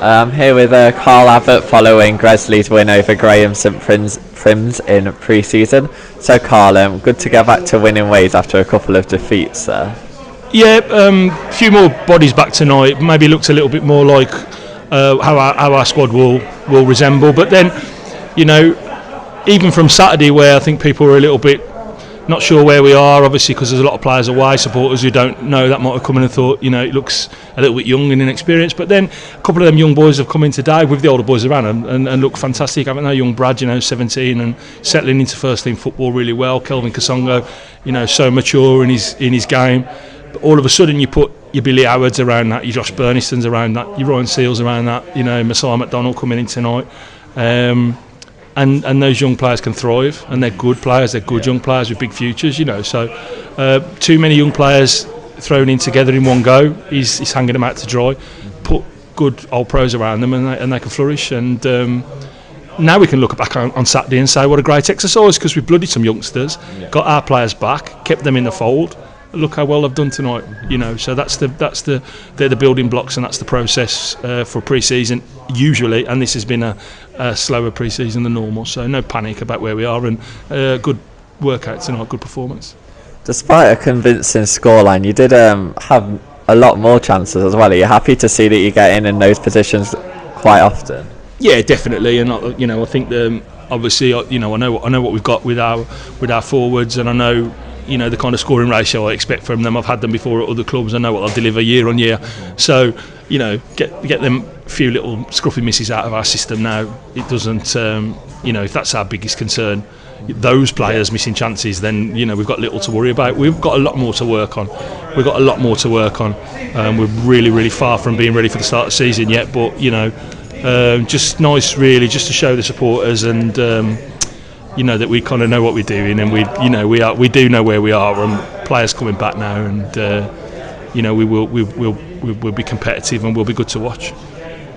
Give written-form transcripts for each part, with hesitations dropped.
I'm here with Carl Abbott following Gresley's win over Graham St Prims in pre-season. So Carl, good to get back to winning ways after a couple of defeats there. Yeah, a few more bodies back tonight. Maybe looked a little bit more like how our squad will resemble. But then, even from Saturday, where I think people were a little bit not sure where we are, obviously because there's a lot of players away, supporters who don't know, that might have come in and thought, it looks a little bit young and inexperienced. But then a couple of them young boys have come in today with the older boys around them and look fantastic, haven't they? Young Brad, 17 and settling into first team football really well. Kelvin Kasongo, so mature in his game. But all of a sudden you put your Billy Howards around that, your Josh Burnistons around that, your Ryan Seals around that, Messiah McDonald coming in tonight. And those young players can thrive, and they're good players, they're good young players with big futures, so too many young players thrown in together in one go is hanging them out to dry. Put good old pros around them and they can flourish, and now we can look back on Saturday and say what a great exercise, because we've blooded some youngsters, got our players back, kept them in the fold. Look how well they've done tonight, so they're the building blocks, and that's the process for pre-season usually, and this has been a slower pre-season than normal, so no panic about where we are, and good workout tonight, good performance. Despite a convincing scoreline, you did have a lot more chances as well. Are you happy to see that you get in those positions quite often? Yeah, definitely, and I think obviously I know what we've got with our forwards, and I know the kind of scoring ratio I expect from them. I've had them before at other clubs. I know what they'll deliver year on year. So, get them a few little scruffy misses out of our system now. It doesn't, if that's our biggest concern, those players missing chances, then, we've got little to worry about. We've got a lot more to work on. We're really, really far from being ready for the start of the season yet. But, just nice, really, just to show the supporters and, that we kind of know what we're doing, and we do know where we are, and players coming back now, and we'll be competitive and we'll be good to watch.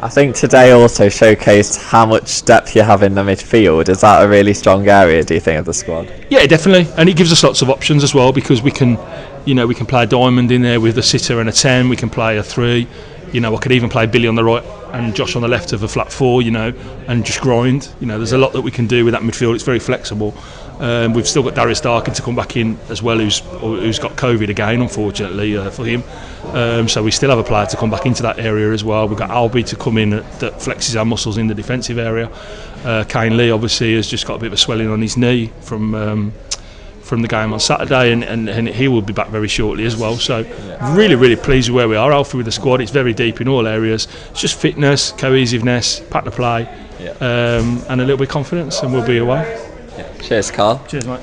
I think today also showcased how much depth you have in the midfield. Is that a really strong area, do you think, of the squad? Yeah, definitely, and it gives us lots of options as well, because we can play a diamond in there with a sitter and a 10. We can play a 3. I could even play Billy on the right and Josh on the left of a flat 4, and just grind. There's a lot that we can do with that midfield. It's very flexible. We've still got Darius Darkin to come back in as well, who's got COVID again, unfortunately for him. So we still have a player to come back into that area as well. We've got Albie to come in that flexes our muscles in the defensive area. Kane Lee obviously has just got a bit of a swelling on his knee from the game on Saturday, and he will be back very shortly as well. So really, really pleased with where we are, Alfie, with the squad. It's very deep in all areas. It's just fitness, cohesiveness, pattern of play, and a little bit of confidence, and we'll be away. Cheers, Carl. Cheers, mate.